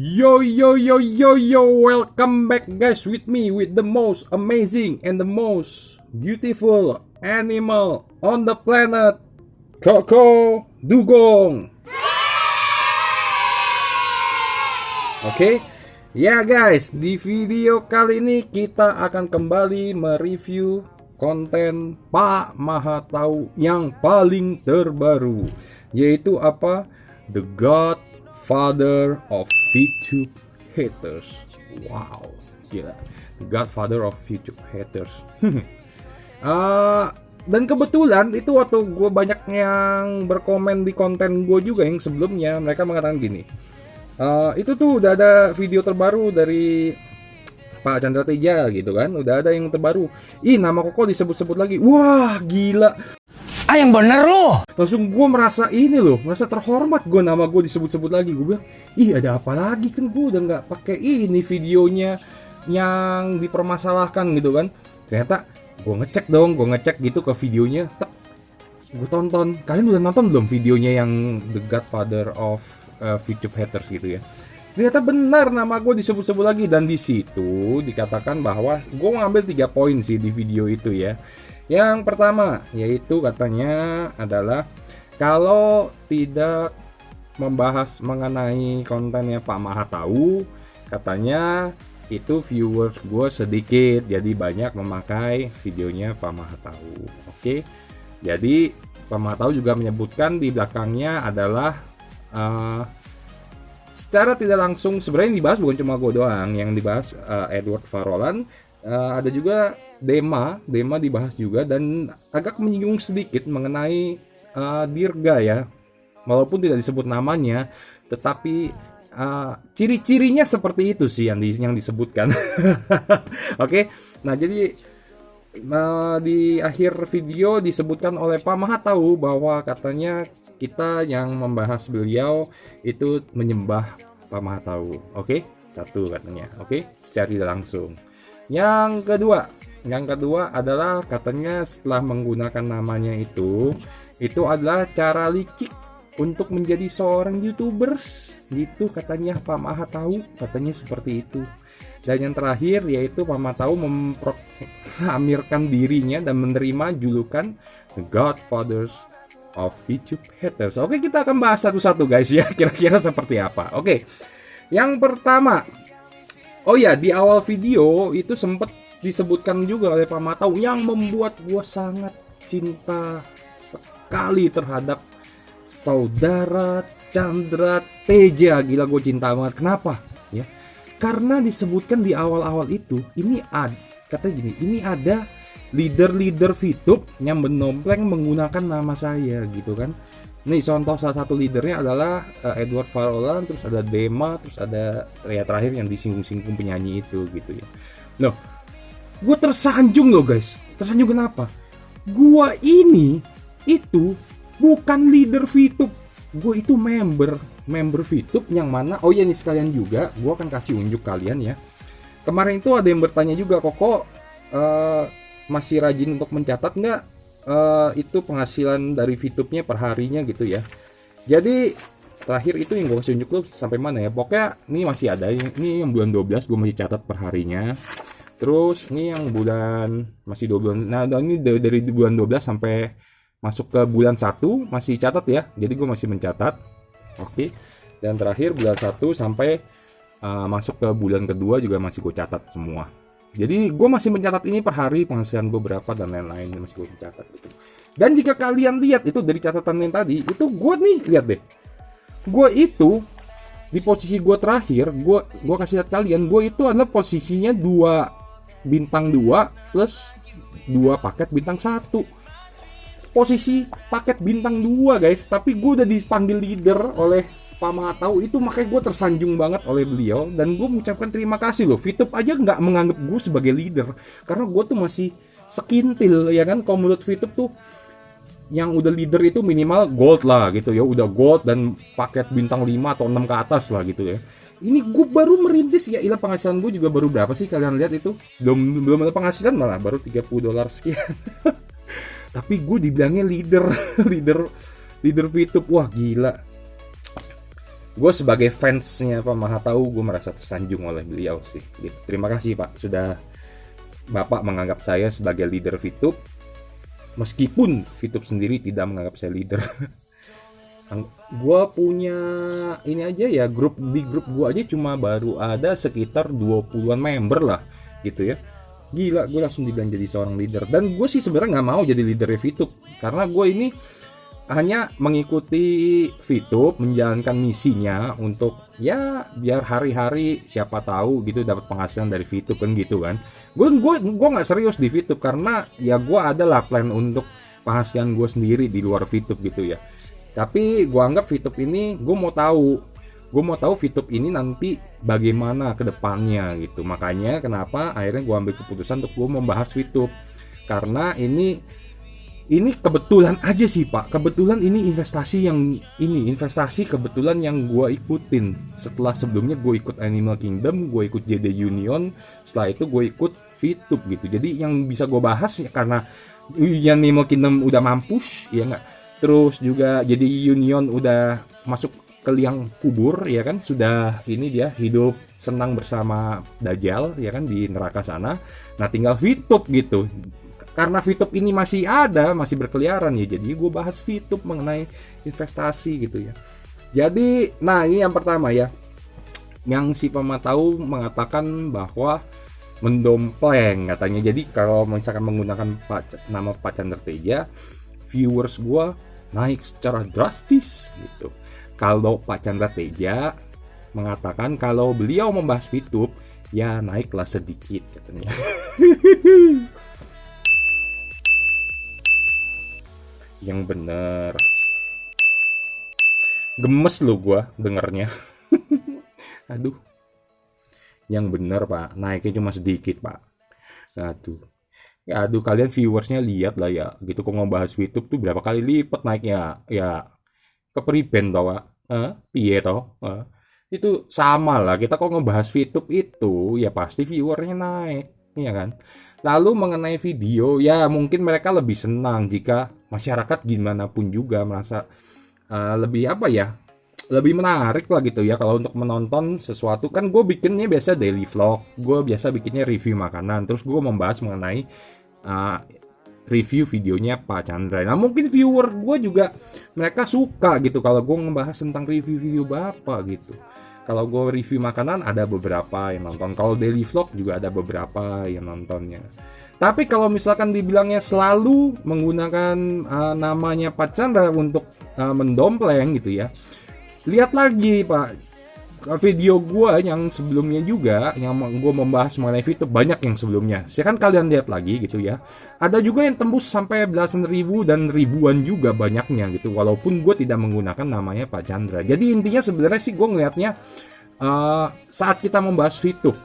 Yo yo yo yo yo, welcome back guys with me with the most amazing and the most beautiful animal on the planet, Koko Dugong. Oke, ya guys, di video kali ini kita akan kembali mereview konten Pak Mahatau yang paling terbaru, yaitu apa? The Godfather of VTube Haters. Wow, gila. The Godfather of VTube Haters. Dan kebetulan itu waktu gue banyak yang berkomen di konten gue juga yang sebelumnya, mereka mengatakan gini, itu tuh udah ada video terbaru dari Pak Chandra Teja gitu kan, udah ada yang terbaru. Ih, nama Koko disebut-sebut lagi. Wah, gila. Yang bener loh. Langsung gue merasa ini loh, merasa terhormat gue nama gue disebut-sebut lagi. Gue bilang, ih ada apa lagi, kan gue udah nggak pakai ini videonya yang dipermasalahkan gitu kan. Ternyata gue ngecek gitu ke videonya, gue tonton. Kalian udah nonton belum videonya yang The Godfather of VTube Haters gitu ya? Ternyata benar nama gue disebut-sebut lagi, dan di situ dikatakan bahwa gue ngambil 3 poin sih di video itu ya. Yang pertama yaitu katanya adalah kalau tidak membahas mengenai kontennya Pak Mahatau, katanya itu viewers gue sedikit, jadi banyak memakai videonya Pak Mahatau. Oke, jadi Pak Mahatau juga menyebutkan di belakangnya adalah secara tidak langsung, sebenarnya yang dibahas bukan cuma gue doang, yang dibahas Edward Farolan, ada juga Dema dibahas juga, dan agak menyinggung sedikit mengenai Dirga ya, walaupun tidak disebut namanya, tetapi ciri-cirinya seperti itu sih yang disebutkan. Oke, nah jadi di akhir video disebutkan oleh Pak Mahatau bahwa katanya kita yang membahas beliau itu menyembah Pak Mahatau. Oke, satu katanya. Oke, secara tidak langsung. Yang kedua adalah katanya setelah menggunakan namanya itu adalah cara licik untuk menjadi seorang YouTubers gitu katanya Pak Mahatau, katanya seperti itu. Dan yang terakhir yaitu Pak Mahatau memproklamirkan dirinya dan menerima julukan The Godfathers of VTube Haters. Oke, kita akan bahas satu-satu guys ya, kira-kira seperti apa. Oke, yang pertama, oh ya, di awal video itu sempat disebutkan juga oleh Pak Mahatau yang membuat gue sangat cinta sekali terhadap saudara Chandra Teja. Gila, gue cinta banget. Kenapa? Ya, karena disebutkan di awal-awal itu, katanya gini, ini ada leader VTube yang menompleng menggunakan nama saya gitu kan. Nih contoh salah satu leadernya adalah Edward Farolan, terus ada Dema, terus ada ya terakhir yang disinggung-singgung penyanyi itu gitu ya. Loh, gue tersanjung loh guys. Tersanjung kenapa? Gue ini itu bukan leader VTube. Gue itu member VTube yang mana, oh ya nih sekalian juga gue akan kasih unjuk kalian ya. Kemarin itu ada yang bertanya juga, Koko masih rajin untuk mencatat nggak itu penghasilan dari VTube-nya per harinya gitu ya. Jadi terakhir itu yang gue kasih unjuk lo sampai mana ya, pokoknya ini masih ada, ini yang bulan 12 gue masih catat per harinya. Terus ini yang bulan masih 2 bulan, nah ini dari bulan 12 sampai masuk ke bulan 1 masih catat ya, jadi gue masih mencatat. Oke, dan terakhir bulan 1 sampai masuk ke bulan kedua juga masih gue catat semua. Jadi gue masih mencatat ini per hari penghasilan gue berapa dan lain-lain, masih gue mencatat gitu. Dan jika kalian lihat itu dari catatan yang tadi, itu gue nih, lihat deh, gue itu di posisi gue terakhir, gue kasih lihat kalian, gue itu adalah posisinya 2 bintang 2 plus 2 paket bintang 1. Posisi paket bintang 2 guys, tapi gue udah dipanggil leader oleh Pak Mahatau itu, makanya gue tersanjung banget oleh beliau, dan gue mengucapkan terima kasih loh. VTube aja nggak menganggap gue sebagai leader karena gue tuh masih sekintil ya kan. Kalau menurut VTube tuh yang udah leader itu minimal gold lah gitu ya, udah gold dan paket bintang 5 atau 6 ke atas lah gitu ya. Ini gue baru merintis ya, ilah penghasilan gue juga baru berapa sih kalian lihat itu, belum ada penghasilan, malah baru $30 sekian. Tapi gue dibilangnya leader VTube, wah gila. gue sebagai fansnya Pak Mahatau, gue merasa tersanjung oleh beliau sih gitu. Terima kasih Pak, sudah Bapak menganggap saya sebagai leader VTube, meskipun VTube sendiri tidak menganggap saya leader. Gue punya ini aja ya, di grup gue aja cuma baru ada sekitar 20-an member lah gitu ya. Gila, gue langsung dibilang jadi seorang leader. Dan gue sih sebenarnya nggak mau jadi leader VTube, karena gue ini hanya mengikuti VTube, menjalankan misinya untuk ya biar hari-hari siapa tahu gitu dapat penghasilan dari VTube kan gitu kan. Gue nggak serius di VTube karena ya gue adalah plan untuk penghasilan gue sendiri di luar VTube gitu ya. Tapi gue anggap VTube ini, gue mau tahu VTube ini nanti bagaimana ke depannya gitu. Makanya kenapa akhirnya gue ambil keputusan untuk gue membahas VTube, karena ini kebetulan aja sih Pak. Kebetulan ini investasi kebetulan yang gue ikutin. Setelah sebelumnya gue ikut Animal Kingdom, gue ikut JD Union, setelah itu gue ikut VTube gitu. Jadi yang bisa gue bahas ya karena Animal Kingdom udah mampus ya nggak. Terus juga jadi Union udah masuk ke liang kubur ya kan, sudah ini dia hidup senang bersama Dajjal ya kan di neraka sana. Nah tinggal VTube gitu. Karena VTube ini masih ada, masih berkeliaran ya, jadi gue bahas VTube mengenai investasi gitu ya. Jadi nah ini yang pertama ya, yang si Pematau mengatakan bahwa mendompleng katanya. Jadi kalau misalkan menggunakan nama Pak Chandra Teja, viewers gue naik secara drastis gitu. Kalau Pak Chandra Teja mengatakan kalau beliau membahas VTube ya naiklah sedikit katanya. Yang bener, gemes lo gue dengernya. Aduh, yang bener Pak, naiknya cuma sedikit Pak. Aduh, kalian viewersnya lihat lah ya, gitu kok ngebahas VTube tuh berapa kali lipat naiknya, ya kepriben tau Pak, piye toh, itu sama lah, kita kok ngebahas VTube itu, ya pasti viewernya naik, ya kan. Lalu mengenai video, ya mungkin mereka lebih senang jika masyarakat gimana pun juga merasa lebih apa ya, lebih menarik lah gitu ya kalau untuk menonton sesuatu. Kan gue bikinnya biasa daily vlog, gue biasa bikinnya review makanan, terus gue membahas mengenai review videonya Pak Chandra. Nah mungkin viewer gue juga mereka suka gitu kalau gue ngebahas tentang review video Bapak gitu. Kalau gue review makanan ada beberapa yang nonton, kalau daily vlog juga ada beberapa yang nontonnya. Tapi kalau misalkan dibilangnya selalu menggunakan namanya Pak Chandra untuk mendompleng gitu ya, lihat lagi Pak, video gue yang sebelumnya juga, yang gue membahas mengenai VTube banyak yang sebelumnya. Silakan kalian lihat lagi gitu ya. Ada juga yang tembus sampai belasan ribu dan ribuan juga banyaknya gitu. Walaupun gue tidak menggunakan namanya Pak Chandra. Jadi intinya sebenarnya sih gue ngelihatnya saat kita membahas VTube,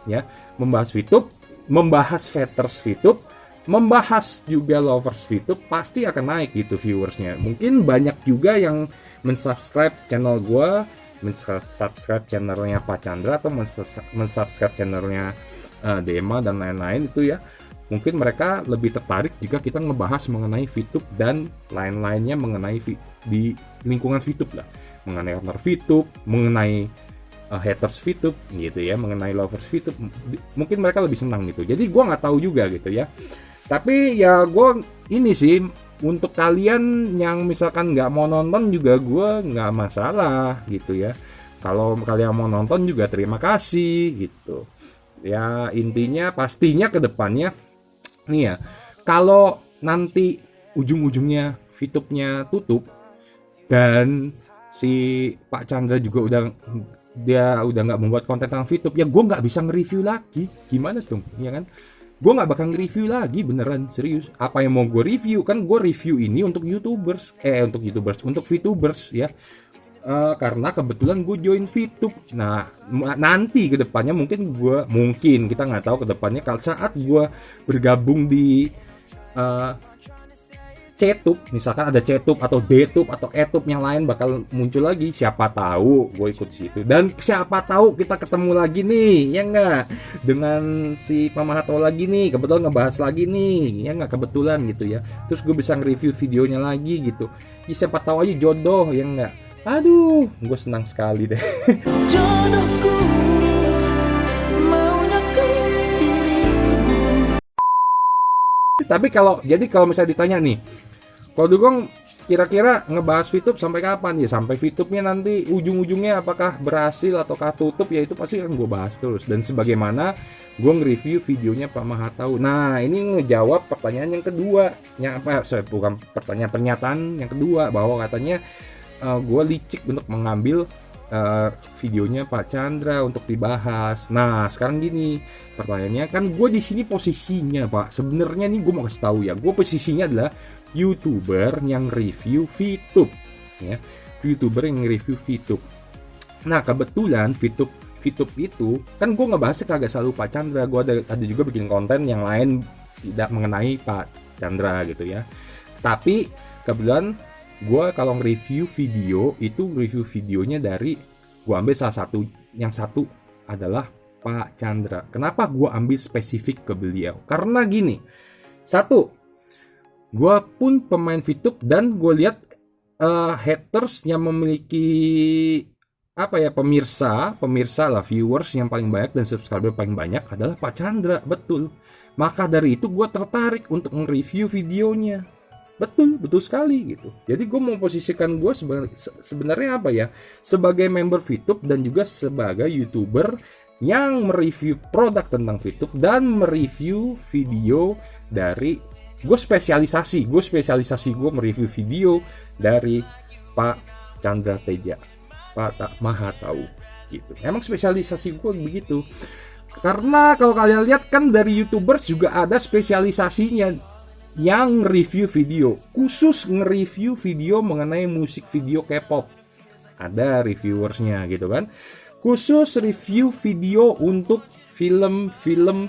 ya, membahas VTube, membahas haters VTube, membahas juga lovers VTube, pasti akan naik gitu viewersnya. Mungkin banyak juga yang mensubscribe channel gue, mensubscribe channelnya Pak Chandra, atau mensubscribe channelnya Dema dan lain-lain itu ya. Mungkin mereka lebih tertarik jika kita ngebahas mengenai VTube dan lain-lainnya mengenai di lingkungan VTube lah, mengenai owner VTube, mengenai haters VTube gitu ya, mengenai lovers VTube. Mungkin mereka lebih senang gitu. Jadi gue nggak tahu juga gitu ya. Tapi ya gue ini sih, untuk kalian yang misalkan nggak mau nonton juga gue nggak masalah gitu ya. Kalau kalian mau nonton juga terima kasih gitu. Ya intinya pastinya ke depannya nih ya, kalau nanti ujung-ujungnya VTube-nya tutup dan si Pak Chandra juga udah nggak membuat konten tentang VTube, ya gue nggak bisa nge-review lagi. Gimana tuh, ya kan? Gue nggak bakal nge-review lagi, beneran serius. Apa yang mau gue review? Kan gue review ini untuk untuk VTubers ya. Karena kebetulan gue join VTube. Nah nanti kedepannya mungkin kita nggak tahu kedepannya kalau saat gue bergabung di C-Tube, misalkan ada C-Tube atau D-Tube atau E-Tube yang lain bakal muncul lagi, siapa tahu gue ikut di situ, dan siapa tahu kita ketemu lagi nih, ya nggak, dengan si Pak Mahatau lagi nih, kebetulan ngebahas lagi nih, ya nggak, kebetulan gitu ya, terus gue bisa nge-review videonya lagi gitu, ya siapa tahu aja jodoh, ya nggak. Aduh, gue senang sekali deh. Jodohku, maunya ku dirimu. Tapi kalau misalnya ditanya nih, kalau Dugong kira-kira ngebahas VTube sampai kapan ya? Sampai VTube-nya nanti ujung-ujungnya apakah berhasil ataukah tutup, ya itu pasti kan gue bahas terus. Dan sebagaimana gue nge-review videonya Pak Mahatau. Nah, ini ngejawab pertanyaan yang kedua. Bukan pertanyaan, pernyataan yang kedua bahwa katanya gue licik untuk mengambil videonya Pak Chandra untuk dibahas. Nah, sekarang gini, pertanyaannya kan gue di sini posisinya Pak. Sebenarnya nih gue mau kasih tahu ya, gue posisinya adalah YouTuber yang review VTube, ya. YouTuber yang review VTube. Nah, kebetulan VTube itu kan gue ngebahasnya kagak selalu Pak Chandra. Gue ada juga bikin konten yang lain tidak mengenai Pak Chandra gitu ya. Tapi kebetulan gue kalau nge-review video itu review videonya dari gue ambil yang satu adalah Pak Chandra. Kenapa gue ambil spesifik ke beliau? Karena gini, satu, gue pun pemain VTube dan gue lihat haters yang memiliki pemirsa lah, viewers yang paling banyak dan subscriber paling banyak adalah Pak Chandra, betul. Maka dari itu gue tertarik untuk nge-review videonya. Betul sekali gitu. Jadi gue mau posisikan gue sebenarnya sebagai member VTube dan juga sebagai YouTuber yang mereview produk tentang VTube dan mereview video dari gue spesialisasi gue mereview video dari Pak Chandra Teja, Pak Mahatau gitu. Emang spesialisasi gue begitu. Karena kalau kalian lihat kan dari YouTubers juga ada spesialisasinya yang review video, khusus nge-review video mengenai musik video K-pop. Ada reviewersnya gitu kan. Khusus review video untuk film-film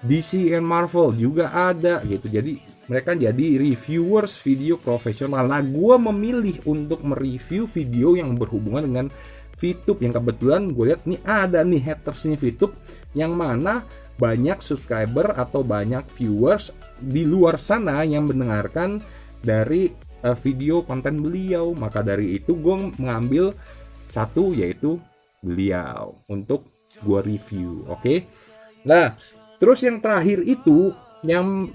DC and Marvel juga ada gitu. Jadi mereka jadi reviewers video profesional. Nah, gue memilih untuk mereview video yang berhubungan dengan VTube, yang kebetulan gue lihat nih ada nih hatersnya VTube yang mana banyak subscriber atau banyak viewers di luar sana yang mendengarkan dari video konten beliau. Maka dari itu gue mengambil satu, yaitu beliau untuk gue review. Oke. Nah, terus yang terakhir itu yang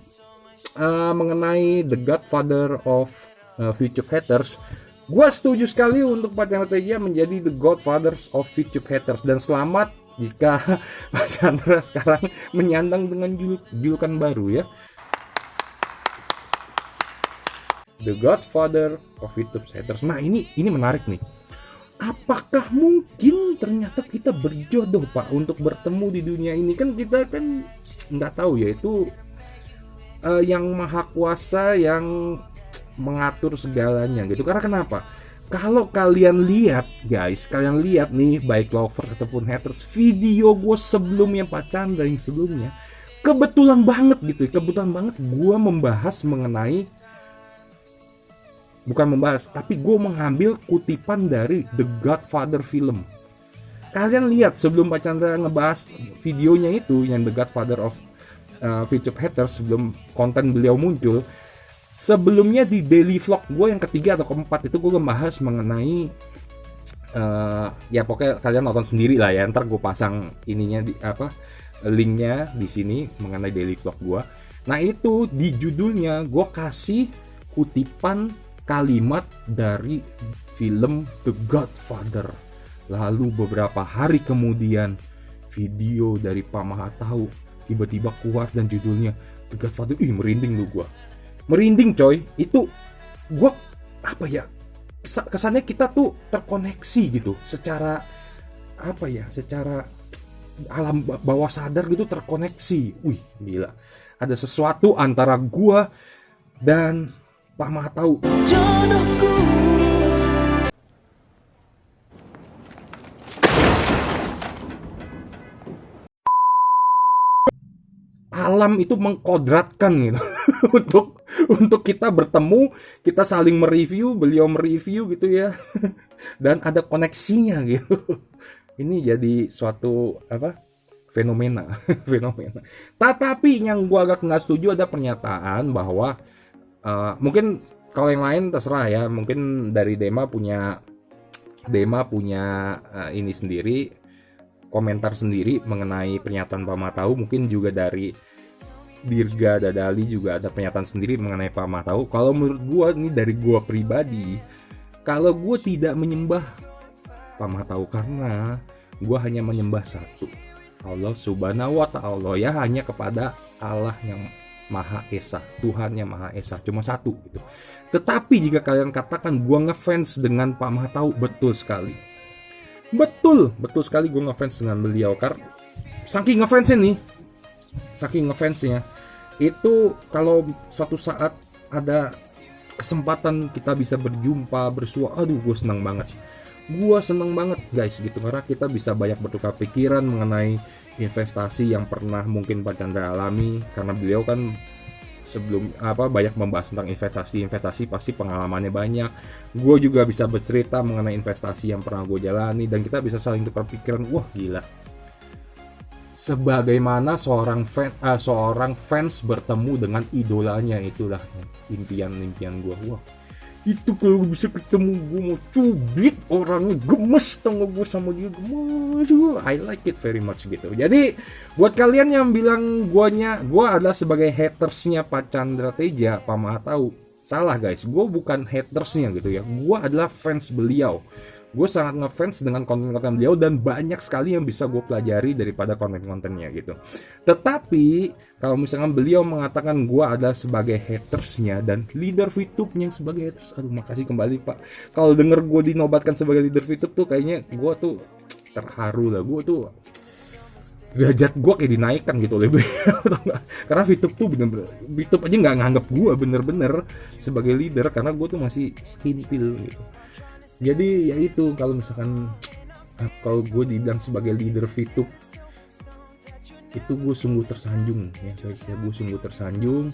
mengenai The Godfather of VTube haters. Gue setuju sekali untuk Pak Chandra Teja menjadi The Godfather of VTube haters, dan selamat jika Pak Chandra sekarang menyandang dengan julukan baru ya, The Godfather of YouTube haters. Nah, ini menarik nih. Apakah mungkin ternyata kita berjodoh Pak untuk bertemu di dunia ini? Kan kita kan nggak tahu ya, itu yang maha kuasa yang mengatur segalanya gitu. Karena kenapa? Kalau kalian lihat guys, kalian lihat nih baik lover ataupun haters video gue sebelumnya Pak Chandra yang sebelumnya, kebetulan banget gitu, kebetulan banget gue tapi gue mengambil kutipan dari The Godfather film. Kalian lihat sebelum Pak Chandra ngebahas videonya itu yang The Godfather of VTube haters, sebelum konten beliau muncul, sebelumnya di daily vlog gue yang ketiga atau keempat itu gue membahas mengenai ya pokoknya kalian nonton sendiri lah ya, ntar gue pasang ininya linknya di sini mengenai daily vlog gue. Nah, itu di judulnya gue kasih kutipan kalimat dari film The Godfather. Lalu beberapa hari kemudian video dari Pak Mahatau tiba-tiba keluar dan judulnya The Godfather. Merinding lu gue. Merinding coy. Itu gue kesannya kita tuh terkoneksi gitu secara secara alam bawah sadar gitu, terkoneksi. Wih, gila. Ada sesuatu antara gue dan Pak Mahatau. Jodohku. Alam itu mengkodratkan gitu untuk kita bertemu, kita saling mereview, beliau mereview gitu ya. Dan ada koneksinya gitu. Ini jadi suatu fenomena. Tetapi yang gua agak nggak setuju ada pernyataan bahwa mungkin kalau yang lain terserah ya, mungkin dari Dema punya Dema punya ini sendiri, komentar sendiri mengenai pernyataan Pak Matau. Mungkin juga dari Dirga Dadali juga ada pernyataan sendiri mengenai Pak Matau. Kalau menurut gua nih, dari gua pribadi, kalau gua tidak menyembah Pak Matau, karena gua hanya menyembah satu, Allah Subhanahu wa Ta'ala, ya, hanya kepada Allah yang Maha Esa, Tuhan yang Maha Esa, cuma satu gitu. Tetapi jika kalian katakan gua ngefans dengan Pak Matau, betul sekali. Betul sekali gue ngefans dengan beliau, karena saking ngefansnya itu, kalau suatu saat ada kesempatan kita bisa berjumpa, bersua, aduh gue senang banget guys gitu, karena kita bisa banyak bertukar pikiran mengenai investasi yang pernah mungkin Pak Chandra alami, karena beliau kan sebelum banyak membahas tentang investasi pasti pengalamannya banyak. Gue juga bisa bercerita mengenai investasi yang pernah gue jalani, dan kita bisa saling tukar pikiran. Wah gila, sebagaimana seorang fans bertemu dengan idolanya, itulah impian gue. Wah, itu kalau bisa ketemu, gue mau cubit orangnya, gemes tau gue sama dia, gemes. I like it very much gitu. Jadi buat kalian yang bilang gue adalah sebagai hatersnya Pak Chandra Teja, Pak Matau, salah guys. Gue bukan hatersnya gitu ya, gue adalah fans beliau. Gue sangat ngefans dengan konten-konten beliau, dan banyak sekali yang bisa gue pelajari daripada konten-kontennya gitu. Tetapi kalau misalkan beliau mengatakan gue adalah sebagai hatersnya dan leader VTube-nya sebagai haters, aduh makasih kembali Pak. Kalau denger gue dinobatkan sebagai leader VTube tuh, kayaknya gue tuh terharu lah. Gue tuh derajat gue kayak dinaikkan gitu oleh beliau. Karena VTube tuh bener-bener, VTube aja nggak nganggap gue bener-bener sebagai leader, karena gue tuh masih skintil gitu. Jadi ya itu, kalau misalkan kalau gue dibilang sebagai leader VTube, itu gue sungguh tersanjung ya guys ya, gue sungguh tersanjung.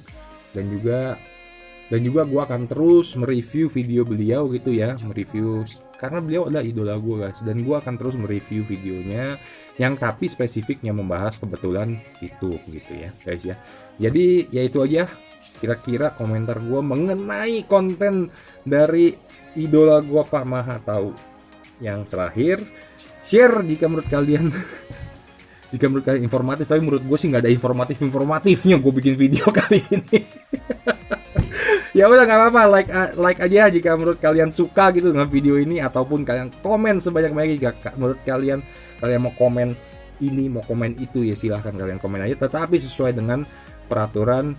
Dan juga gue akan terus mereview video beliau gitu ya, mereview, karena beliau adalah idola gue guys, dan gue akan terus mereview videonya yang tapi spesifiknya membahas kebetulan VTube gitu ya guys ya. Jadi ya itu aja kira-kira komentar gue mengenai konten dari idola gua Pak Matau. Yang terakhir, share jika menurut kalian informatif. Tapi menurut gue sih nggak ada informatifnya gue bikin video kali ini. Ya udah, nggak apa-apa, like aja jika menurut kalian suka gitu dengan video ini, ataupun kalian komen sebanyak-banyaknya jika menurut kalian mau komen ini, mau komen itu, ya silahkan kalian komen aja, tetapi sesuai dengan peraturan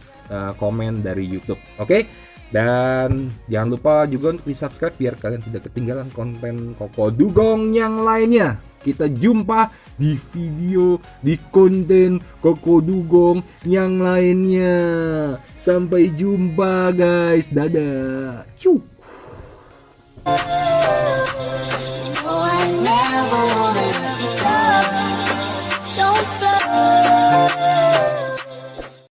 komen dari YouTube. Oke? Dan jangan lupa juga untuk di subscribe biar kalian tidak ketinggalan konten Koko Dugong yang lainnya. Kita jumpa di video, di konten Koko Dugong yang lainnya. Sampai jumpa guys, dadah. Ciu.